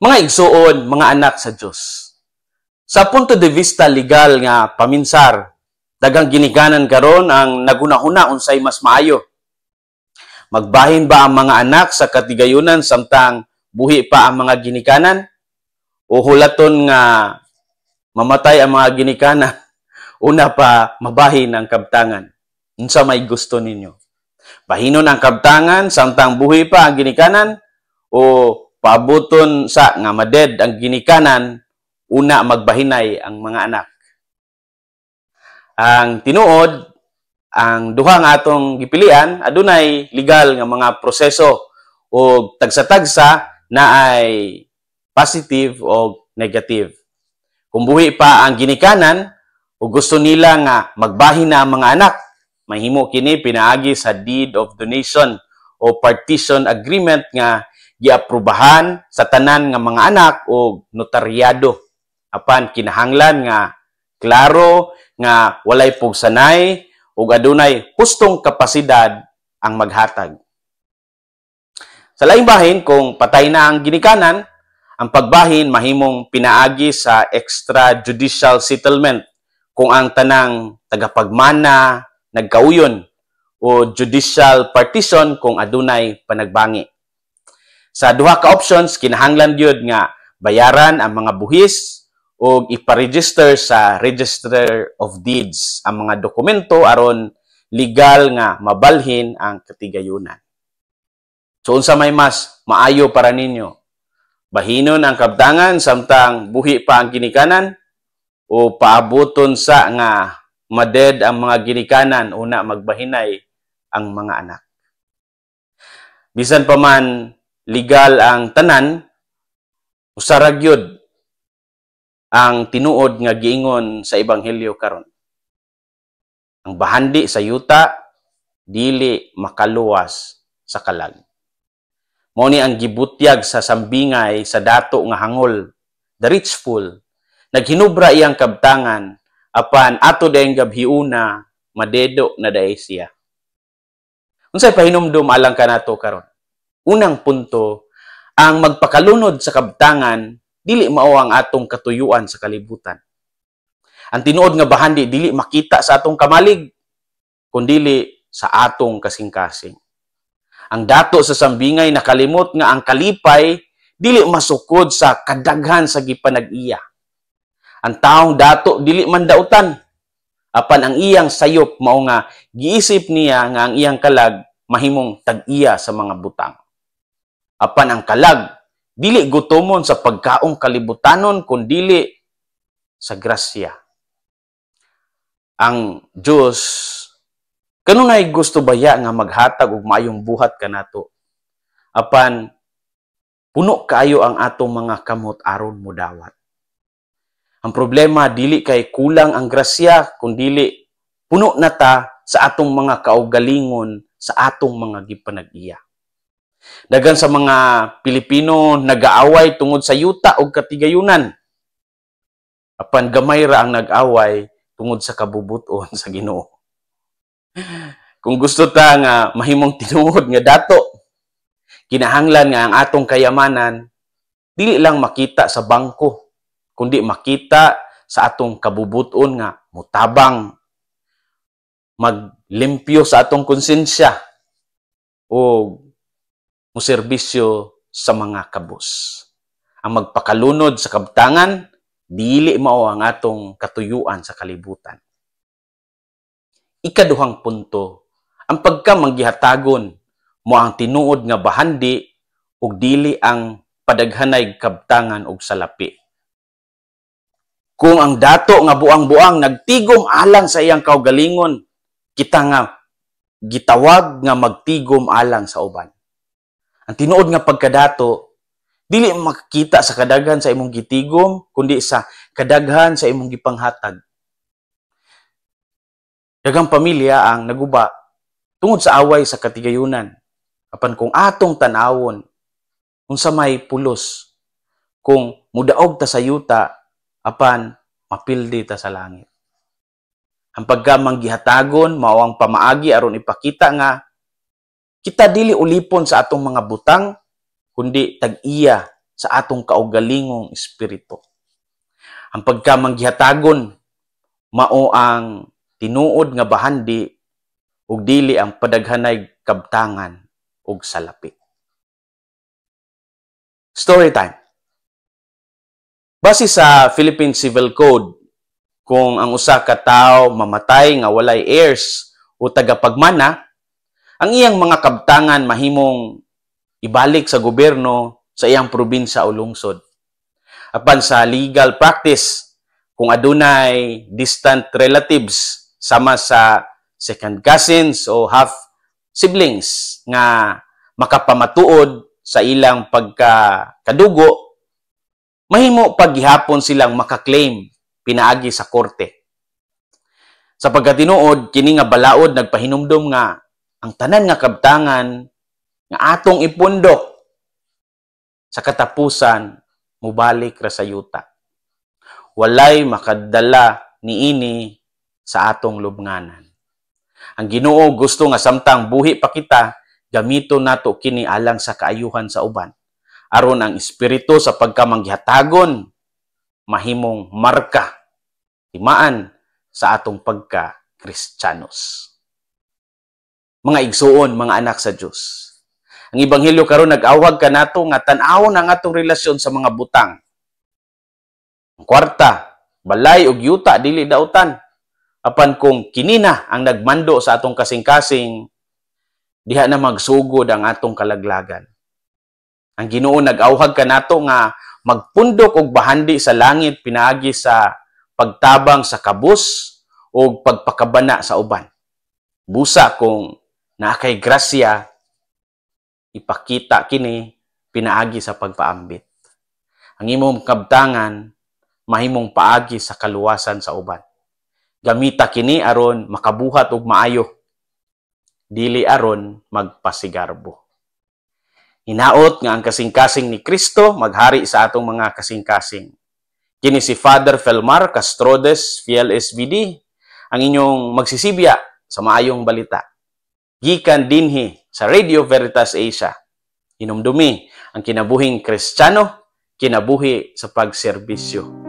Mga igsuon, mga anak sa Dios. Sa punto de vista legal nga paminsar, dagang ginikanan karon ang nagunahuna unsay mas maayo. Magbahin ba ang mga anak sa katigayunan samtang buhi pa ang mga ginikanan? O hulaton nga mamatay ang mga ginikanan, una pa mabahin ang kabtangan? Unsa may gusto ninyo? Bahinon ang kabtangan samtang buhi pa ang ginikanan o paabuton sa nga maded ang ginikanan una magbahinay ang mga anak? Ang tinuod, ang duha nga atong gipilian adunay legal nga mga proseso o tagsa-tagsa na ay positive o negative. Kung buhi pa ang ginikanan o gusto nila nga magbahin na ang mga anak, mahimo kini pinaagi sa deed of donation o partition agreement nga giaprubahan sa tanan nga mga anak o notaryado. Apan kinahanglan nga klaro nga walay pugsanay ug adunay hustong kapasidad ang maghatag. Sa laing bahin, kung patay na ang ginikanan, ang pagbahin mahimong pinaagi sa extrajudicial settlement kung ang tanang tagapagmana nagkauyon o judicial partition kung adunay panagbangi. Sa duha ka options, kinahanglan gyud nga bayaran ang mga buhis o iparegister sa Register of Deeds ang mga dokumento aron legal nga mabalhin ang katigayunan. So unsa may mas maayo para ninyo? Bahinon ang kabtangan samtang buhi pa ang ginikanan o paabuton sa nga maded ang mga ginikanan una magbahinay ang mga anak? Bisan pa man legal ang tanan, usara gyud ang tinuod nga giingon sa ebanghelyo karon. Ang bahandi sa yuta dili makaluwas sa kalag. Mao ni ang gibutyag sa sambingay sa dato nga hangol, the rich fool, naghinubra iyang kabtangan apan ato dayang gabhiuna madedo na daay siya. Unsay pahinumdum alang kanato karon? Unang punto, ang magpakalunod sa kabtangan dili mao ang atong katuyuan sa kalibutan. Ang tinuod nga bahandi dili makita sa atong kamalig kundi sa atong kasing-kasing. Ang dato sa sambingay nakalimot nga ang kalipay dili masukod sa kadaghan sa gipanag-iya. Ang taong dato dili man dautan, apan ang iyang sayop mao nga giisip niya nga ang iyang kalag mahimong tag-iya sa mga butang. Apan ang kalag dili gutomon sa pagkaong kalibutanon kundi sa grasya. Ang Dios kanunay gusto baya nga maghatag og maayong buhat kanato. Apan puno kaayo ang atong mga kamot aron modawat. Ang problema dili kay kulang ang grasya kundi puno na ta sa atong mga kaugalingon sa atong mga gipanag-iya. Dagan sa mga Pilipino nag-aaway tungod sa yuta o katigayunan. Apan gamay ra ang nag-away tungod sa kabubuton sa Ginoo. Kung gusto ta nga mahimong tinuod nga dato, kinahanglan nga ang atong kayamanan dili lang makita sa bangko, kundi makita sa atong kabubuton nga mutabang, maglimpyo sa atong konsensya o muserbisyo sa mga kabus. Ang magpakalunod sa kabtangan dili mao ang atong katuyuan sa kalibutan. Ikaduhang punto, ang pagkamanggihatagon mo ang tinuod nga bahandi ug dili ang padaghanay kabtangan og salapi. Kung ang dato nga buang-buang nagtigom alang sa iyang kaugalingon, kita nga gitawag nga magtigom alang sa uban. Ang tinuod nga pagkadato dili makikita sa kadaghan sa imong gitigom kundi sa kadaghan sa imong gipanghatag. Daghang pamilya ang naguba tungod sa away sa katigayunan. Apan kung atong tanawon unsa may pulos, kung mudaog ta sa yuta apan mapildi ta sa langit. Ang pagkamanggihatagon mao ang pamaagi aron ipakita nga kita dili ulipon sa atong mga butang kundi tag-iya sa atong kaugalingong espiritu. Ang pagkamanggihatagon mao ang tinuod nga bahandi ug dili ang padaghanay kabtangan ug salapi. Story time. Base sa Philippine Civil Code, kung ang usa ka tawo mamatay nga walay heirs o tagapagmana, ang iyang mga kabtangan mahimong ibalik sa gobyerno sa iyang probinsya o lungsod. Apan sa legal practice, kung adunay distant relatives sama sa second cousins o half siblings nga makapamatuod sa ilang pagkakadugo, mahimo paghihapon silang makaklaim pinaagi sa korte. Sa pagkatinuod, kini nga balaod nagpahinumdom nga ang tanan nga kabtangan nga atong ipundok sa katapusan mubalik ra sa yuta. Walay makadala niini sa atong lubnganan. Ang Ginoo gusto nga samtang buhi pa kita, gamito nato kini alang sa kaayuhan sa uban. Aron ang espiritu sa pagkamanggihatagon mahimong marka timaan sa atong pagka-Kristiyanos. Mga igsuon, mga anak sa Dios. Ang ebanghelyo karon nag-awag kanato nga tan-awon ang atong relasyon sa mga butang. Ang kwarta, balay ug yuta dili dautan. Apan kung kinina ang nagmando sa atong kasing-kasing, diha na magsugod ang atong kalaglagan. Ang Ginoo nag-awhag kanato nga magpundok og bahandi sa langit pinaagi sa pagtabang sa kabus o pagpakabana sa uban. Busa kung naakay grasya, ipakita kini pinaagi sa pagpaambit. Ang imong kabtangan mahimong paagi sa kaluwasan sa uban. Gamita kini aron makabuhat og maayo, dili aron magpasigarbo. Hinaot nga ang kasing-kasing ni Kristo maghari sa atong mga kasing-kasing. Kini si Father Felmar Castrodes, Fiel SVD, ang inyong magsisibya sa maayong balita. Gikan dinhi sa Radio Veritas Asia. Hinumdumi ang kinabuhing Kristiyano, kinabuhi sa pagserbisyo.